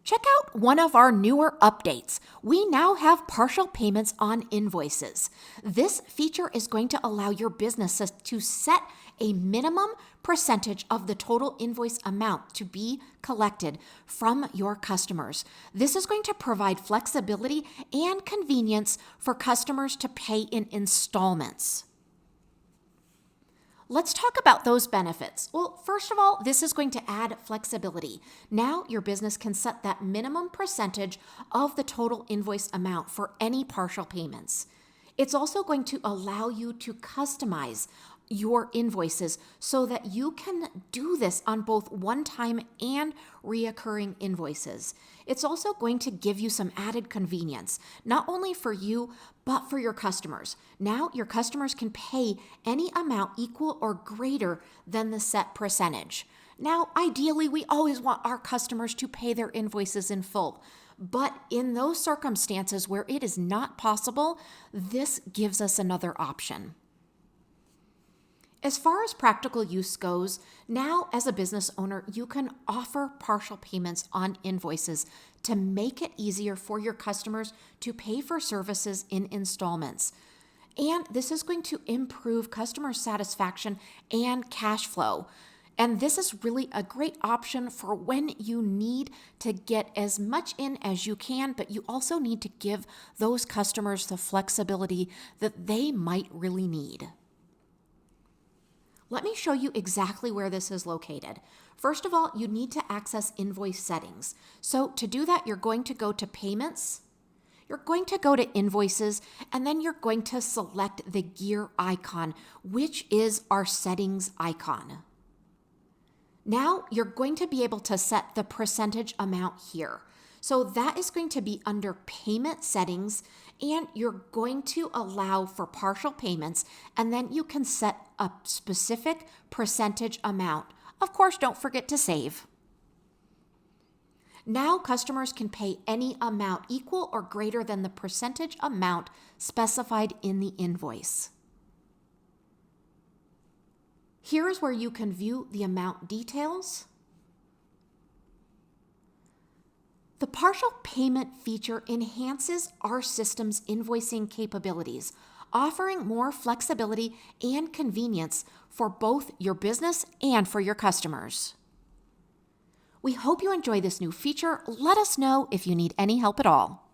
Check out one of our newer updates. We now have partial payments on invoices. This feature is going to allow your businesses to set a minimum percentage of the total invoice amount to be collected from your customers. This is going to provide flexibility and convenience for customers to pay in installments. Let's talk about those benefits. Well, first of all, this is going to add flexibility. Now your business can set that minimum percentage of the total invoice amount for any partial payments. It's also going to allow you to customize your invoices so that you can do this on both one-time and reoccurring invoices. It's also going to give you some added convenience, not only for you, but for your customers. Now your customers can pay any amount equal or greater than the set percentage. Now, ideally, we always want our customers to pay their invoices in full. But in those circumstances where it is not possible, this gives us another option. As far as practical use goes, now as a business owner, you can offer partial payments on invoices to make it easier for your customers to pay for services in installments. And this is going to improve customer satisfaction and cash flow. And this is really a great option for when you need to get as much in as you can, but you also need to give those customers the flexibility that they might really need. Let me show you exactly where this is located. First of all, you need to access invoice settings. So to do that, you're going to go to Payments, you're going to go to Invoices, and then you're going to select the gear icon, which is our settings icon. Now you're going to be able to set the percentage amount here. So that is going to be under Payment Settings, and you're going to allow for partial payments, and then you can set a specific percentage amount. Of course, don't forget to save. Now customers can pay any amount equal or greater than the percentage amount specified in the invoice. Here is where you can view the amount details. The partial payment feature enhances our system's invoicing capabilities, offering more flexibility and convenience for both your business and for your customers. We hope you enjoy this new feature. Let us know if you need any help at all.